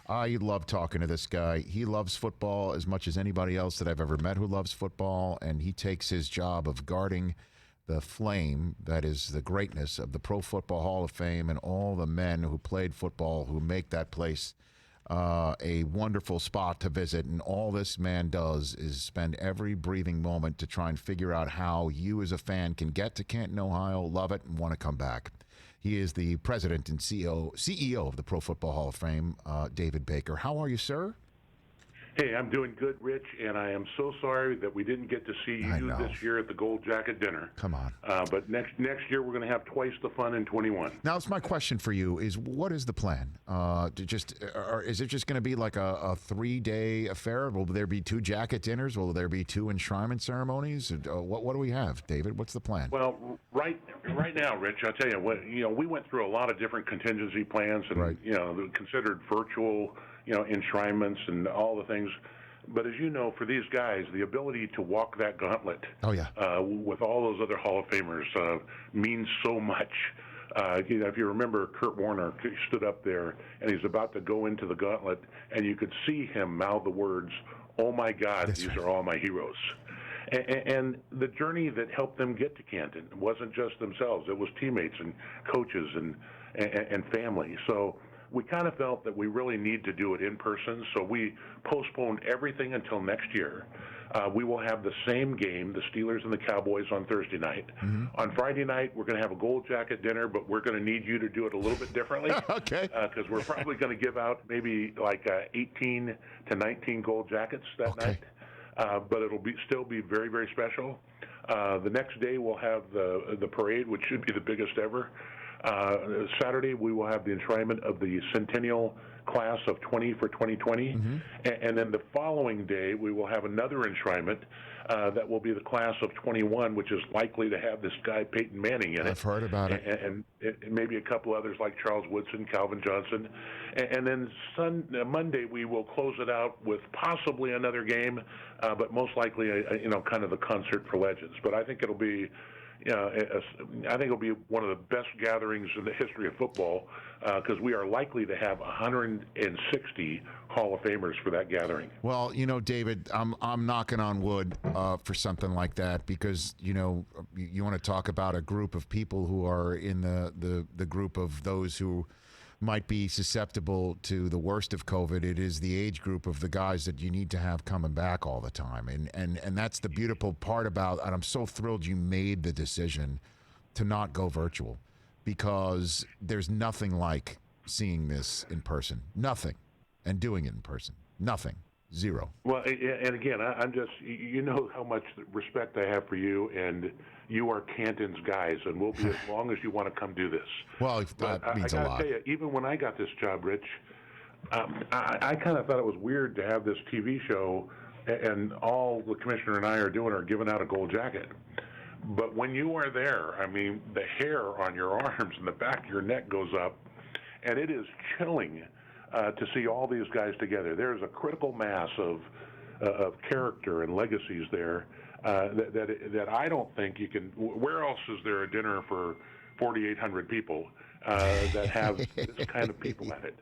I love talking to this guy. He loves football as much as anybody else that I've ever met who loves football, and he takes his job of guarding the flame that is the greatness of the Pro Football Hall of Fame and all the men who played football who make that place a wonderful spot to visit. And all this man does is spend every breathing moment to try and figure out how you as a fan can get to Canton, Ohio, love it, and want to come back. He is the president and CEO of the Pro Football Hall of Fame, David Baker. How are you, sir? Hey, I'm doing good, Rich, and I am so sorry that we didn't get to see you this year at the Gold Jacket Dinner. Come on. But next year we're going to have twice the fun in 21. Now, it's my question for you is, what is the plan? Is it just going to be like a 3-day affair? Will there be 2 jacket dinners? Will there be 2 enshrinement ceremonies? What do we have, David? What's the plan? Well, right now, Rich, I'll tell you, we went through a lot of different contingency plans and, considered virtual enshrinements and all the things. But as you know, for these guys, the ability to walk that gauntlet with all those other Hall of Famers means so much. If you remember, Kurt Warner stood up there, and he's about to go into the gauntlet, and you could see him mouth the words, "Oh, my God, these are all my heroes." And the journey that helped them get to Canton wasn't just themselves. It was teammates and coaches and family. So we kind of felt that we really need to do it in person, so we postponed everything until next year. We will have the same game, the Steelers and the Cowboys, on Thursday night. Mm-hmm. On Friday night, we're going to have a Gold Jacket dinner, but we're going to need you to do it a little bit differently. Okay. Because we're probably going to give out maybe like 18 to 19 Gold Jackets that night. But it'll still be very, very special. The next day, we'll have the parade, which should be the biggest ever. Saturday, we will have the enshrinement of the Centennial Class of 20 for 2020. Mm-hmm. And then the following day, we will have another enshrinement that will be the Class of 21, which is likely to have this guy Peyton Manning in it. I've heard about it. And maybe a couple others like Charles Woodson, Calvin Johnson. And then Monday, we will close it out with possibly another game, but most likely, kind of the concert for legends. But I think it'll be... I think it'll be one of the best gatherings in the history of football because we are likely to have 160 Hall of Famers for that gathering. Well, David, I'm knocking on wood for something like that because, you want to talk about a group of people who are in the group of those who might be susceptible to the worst of COVID. It is the age group of the guys that you need to have coming back all the time. And that's the beautiful part about, and I'm so thrilled you made the decision to not go virtual because there's nothing like seeing this in person. Nothing. And doing it in person. Nothing. Zero. Well, and again, I'm just, how much respect I have for you, and you are Canton's guys, and we'll be as long as you want to come do this. Well, that means a lot. I got to tell you, even when I got this job, Rich, I kind of thought it was weird to have this TV show, and all the commissioner and I are doing are giving out a gold jacket. But when you are there, I mean, the hair on your arms and the back of your neck goes up, and it is chilling to see all these guys together. There's a critical mass of character and legacies there that I don't think you can. Where else is there a dinner for 4,800 people that have this kind of people at it?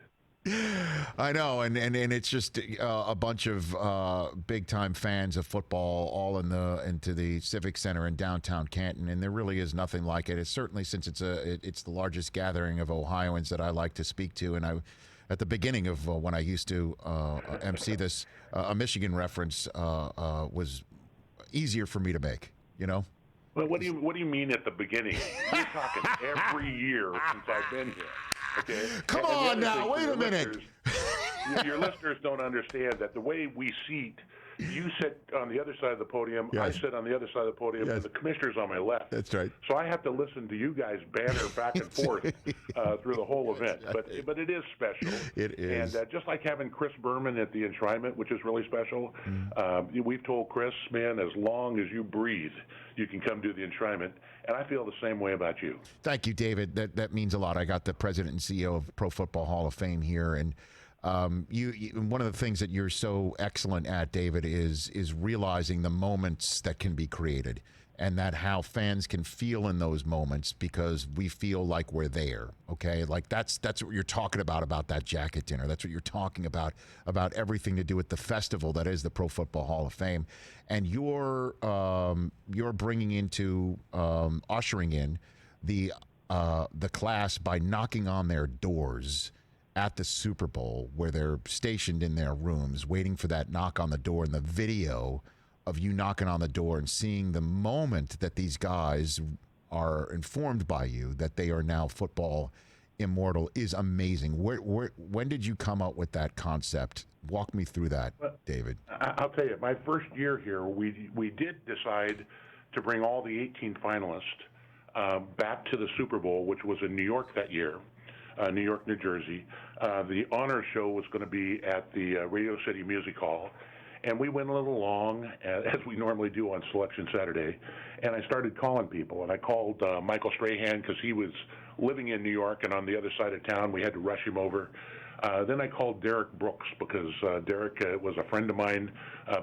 I know, and it's just a bunch of big-time fans of football all into the Civic Center in downtown Canton, and there really is nothing like it. It's certainly, since it's the largest gathering of Ohioans that I like to speak to, and at the beginning of when I used to MC this, a Michigan reference was easier for me to make, Well, what do you mean at the beginning? We're talking every year since I've been here. Okay. Come on now, wait a minute. Your listeners don't understand that the way we seat, you sit on the other side of the podium, yes. I sit on the other side of the podium, yes. and the commissioner's on my left. That's right. So I have to listen to you guys banter back and forth through the whole event. But it is special. It is. And just like having Chris Berman at the enshrinement, which is really special, we've told Chris, man, as long as you breathe, you can come do the enshrinement. And I feel the same way about you. Thank you, David. That means a lot. I got the president and CEO of Pro Football Hall of Fame here, and you one of the things that you're so excellent at, David, is realizing the moments that can be created. and that how fans can feel in those moments because we feel like we're there. Okay, like that's what you're talking about that jacket dinner. That's what you're talking about everything to do with the festival that is the Pro Football Hall of Fame, and you're bringing into ushering in the class by knocking on their doors at the Super Bowl, where they're stationed in their rooms waiting for that knock on the door, and the video of you knocking on the door and seeing the moment that these guys are informed by you that they are now football immortal is amazing. When did you come up with that concept? Walk me through that, David. I'll tell you, my first year here, we did decide to bring all the 18 finalists back to the Super Bowl, which was in New York that year, New York, New Jersey. The honor show was going to be at the Radio City Music Hall. And we went a little long, as we normally do on Selection Saturday, and I started calling people. And I called Michael Strahan because he was living in New York and on the other side of town. We had to rush him over. Then I called Derek Brooks because Derek was a friend of mine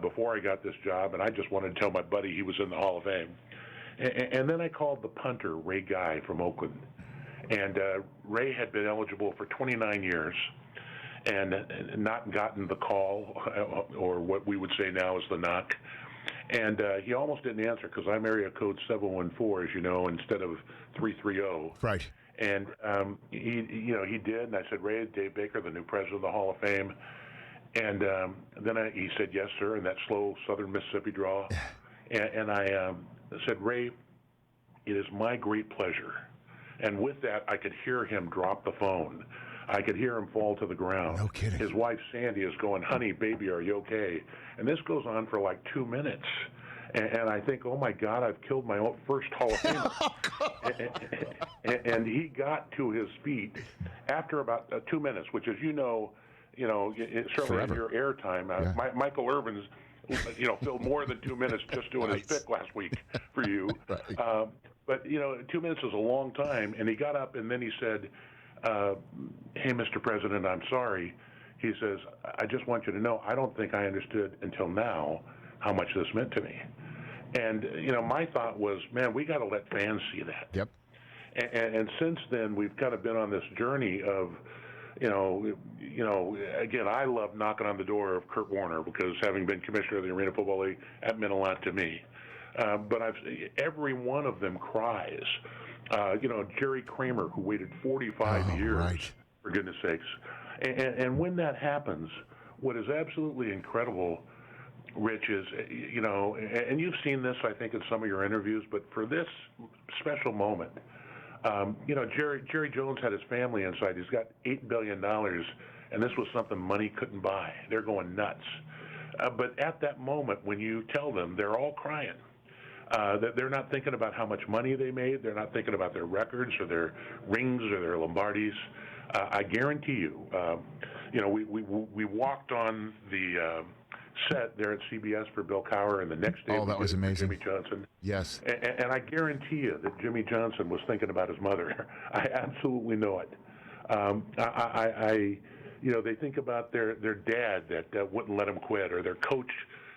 before I got this job, and I just wanted to tell my buddy he was in the Hall of Fame. And then I called the punter, Ray Guy from Oakland. And Ray had been eligible for 29 years. And not gotten the call, or what we would say now is the knock. And he almost didn't answer because I'm area code 714, as you know, instead of 330. Right. And he did. And I said, Ray, Dave Baker, the new president of the Hall of Fame. And then he said, yes, sir, in that slow Southern Mississippi drawl. And I said, Ray, it is my great pleasure. And with that, I could hear him drop the phone. I could hear him fall to the ground. No kidding. His wife, Sandy, is going, honey, baby, are you okay? And this goes on for like 2 minutes. And I think, oh, my God, I've killed my own first Hall of Famer. and he got to his feet after about 2 minutes, which, as you know, certainly in your airtime. Michael Irvin's, filled more than 2 minutes just doing his pick last week for you. Right. But 2 minutes is a long time. And he got up and then he said, hey, Mr. President, I'm sorry. He says, I just want you to know, I don't think I understood until now how much this meant to me. And, my thought was, man, we got to let fans see that. Yep. And since then, we've kind of been on this journey of, again, I love knocking on the door of Kurt Warner because having been commissioner of the Arena Football League, that meant a lot to me. But every one of them cries. Jerry Kramer, who waited 45 years, right, for goodness sakes. And when that happens, what is absolutely incredible, Rich, is, and you've seen this, I think, in some of your interviews, but for this special moment, Jerry Jones had his family inside. He's got $8 billion, and this was something money couldn't buy. They're going nuts. But at that moment, when you tell them, they're all crying. That they're not thinking about how much money they made. They're not thinking about their records or their rings or their Lombardis. I guarantee you, we walked on the set there at CBS for Bill Cowher, and the next day that was amazing. Jimmy Johnson. Yes. And I guarantee you that Jimmy Johnson was thinking about his mother. I absolutely know it. They think about their dad that wouldn't let them quit, or their coach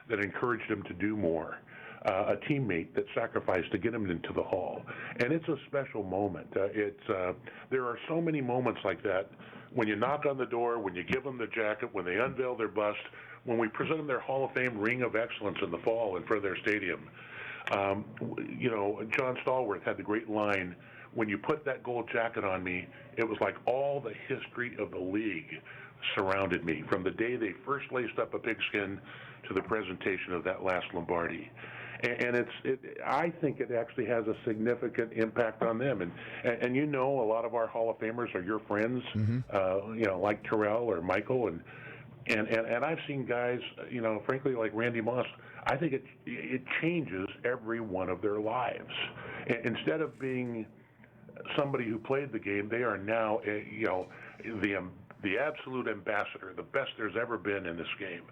that encouraged them to do more. A teammate that sacrificed to get him into the Hall. And it's a special moment. There are so many moments like that when you knock on the door, when you give them the jacket, when they unveil their bust, when we present them their Hall of Fame Ring of Excellence in the fall in front of their stadium. John Stallworth had the great line, when you put that gold jacket on me, it was like all the history of the league surrounded me, from the day they first laced up a pigskin to the presentation of that last Lombardi. And I think it actually has a significant impact on them. And a lot of our Hall of Famers are your friends, mm-hmm. Like Terrell or Michael. And I've seen guys, frankly, like Randy Moss. I think it changes every one of their lives. Instead of being somebody who played the game, they are now, the absolute ambassador, the best there's ever been in this game.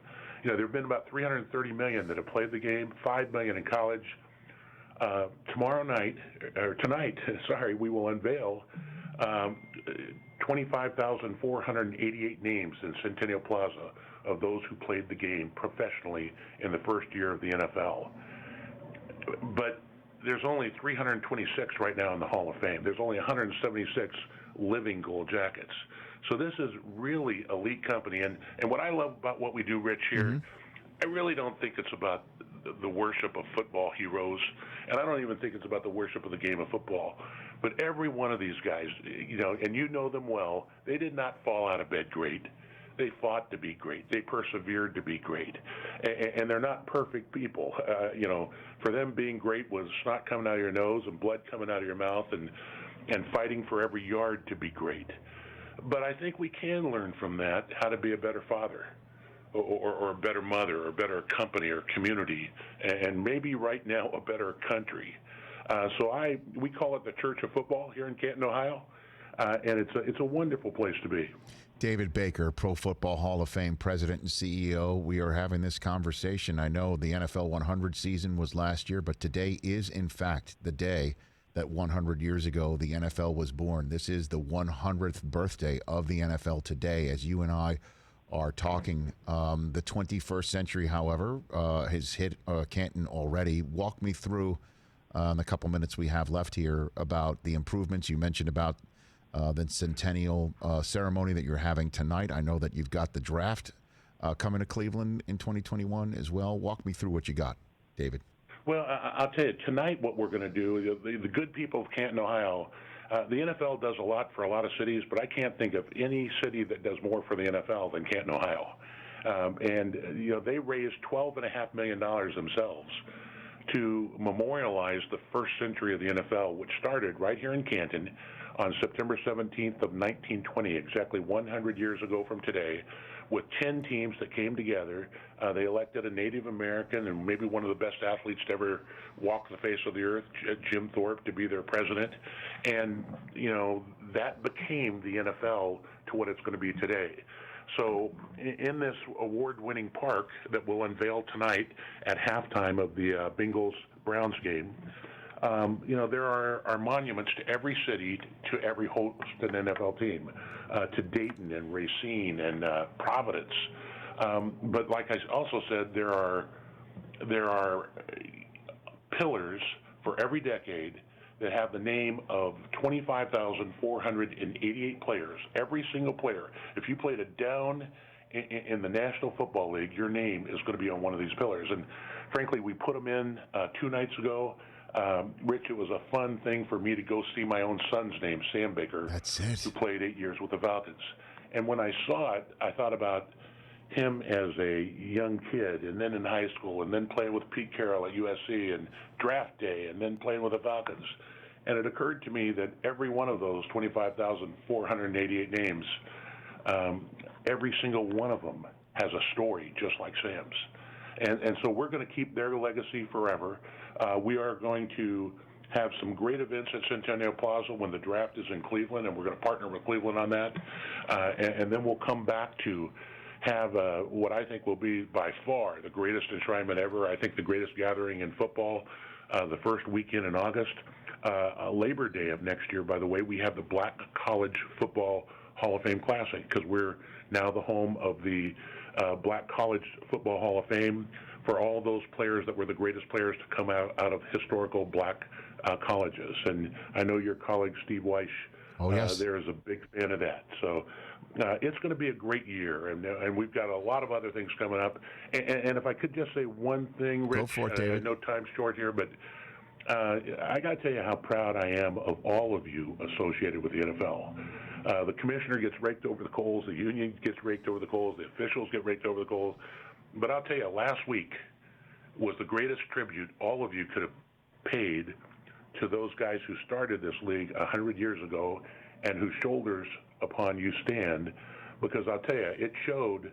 There have been about 330 million that have played the game, 5 million in college. Tonight, we will unveil 25,488 names in Centennial Plaza of those who played the game professionally in the first year of the NFL. But there's only 326 right now in the Hall of Fame. There's only 176 living Gold Jackets. So this is really elite company. And what I love about what we do, Rich, here, I really don't think it's about the worship of football heroes, and I don't even think it's about the worship of the game of football. But every one of these guys, and you know them well, they did not fall out of bed great. They fought to be great. They persevered to be great. And they're not perfect people. For them, being great was snot coming out of your nose and blood coming out of your mouth and fighting for every yard to be great. But I think we can learn from that how to be a better father or a better mother or a better company or community, and maybe right now a better country. We call it the Church of Football here in Canton, Ohio, and it's a wonderful place to be. David Baker, Pro Football Hall of Fame President and CEO. We are having this conversation. I know the NFL 100 season was last year, but today is, in fact, the day that 100 years ago the NFL was born. This is the 100th birthday of the NFL today, as you and I are talking. The 21st century, however, has hit Canton already. Walk me through, in the couple minutes we have left here, about the improvements you mentioned about the centennial ceremony that you're having tonight. I know that you've got the draft coming to Cleveland in 2021 as well. Walk me through what you got, David. Well, I'll tell you, tonight what we're going to do, the good people of Canton, Ohio, the NFL does a lot for a lot of cities, but I can't think of any city that does more for the NFL than Canton, Ohio. They raised $12.5 million themselves to memorialize the first century of the NFL, which started right here in Canton on September 17th of 1920, exactly 100 years ago from today, with 10 teams that came together. They elected a Native American and maybe one of the best athletes to ever walk the face of the earth, Jim Thorpe, to be their president. And, that became the NFL to what it's going to be today. So in this award-winning park that we'll unveil tonight at halftime of the Bengals-Browns game, there are monuments to every city, to every host and NFL team, to Dayton and Racine and Providence. But like I also said, there are pillars for every decade that have the name of 25,488 players, every single player. If you played a down in the National Football League, your name is going to be on one of these pillars. And frankly, we put them in 2 nights ago. Rich, it was a fun thing for me to go see my own son's name, Sam Baker, who played 8 years with the Falcons. And when I saw it, I thought about him as a young kid, and then in high school, and then playing with Pete Carroll at USC, and draft day, and then playing with the Falcons. And it occurred to me that every one of those 25,488 names, every single one of them has a story just like Sam's. And so we're going to keep their legacy forever. We are going to have some great events at Centennial Plaza when the draft is in Cleveland, and we're going to partner with Cleveland on that. And then we'll come back to have what I think will be by far the greatest enshrinement ever. I think the greatest gathering in football, the first weekend in August. Labor Day of next year, by the way, we have the Black College Football Hall of Fame Classic, because we're now the home of the Black College Football Hall of Fame for all those players that were the greatest players to come out of historical black colleges. And I know your colleague Steve Weish there is a big fan of that. So it's going to be a great year, and we've got a lot of other things coming up. And if I could just say one thing, Rich, go for it, David. I know time's short here, but I got to tell you how proud I am of all of you associated with the NFL. The commissioner gets raked over the coals, the union gets raked over the coals, the officials get raked over the coals. But I'll tell you, last week was the greatest tribute all of you could have paid to those guys who started this league 100 years ago and whose shoulders upon you stand, because I'll tell you, it showed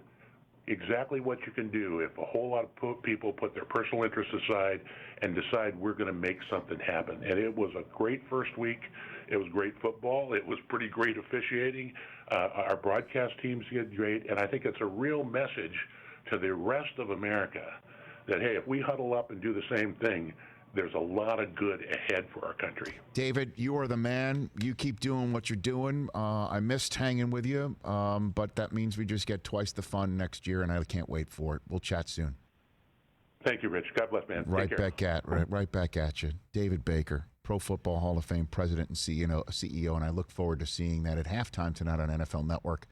exactly what you can do if a whole lot of people put their personal interests aside and decide we're going to make something happen. And it was a great first week. It was great football. It was pretty great officiating. Our broadcast teams did great. And I think it's a real message to the rest of America that, hey, if we huddle up and do the same thing, there's a lot of good ahead for our country. David, you are the man. You keep doing what you're doing. I missed hanging with you, but that means we just get twice the fun next year, and I can't wait for it. We'll chat soon. Thank you, Rich. God bless, man. Right back at you. David Baker, Pro Football Hall of Fame president and CEO, and I look forward to seeing that at halftime tonight on NFL Network.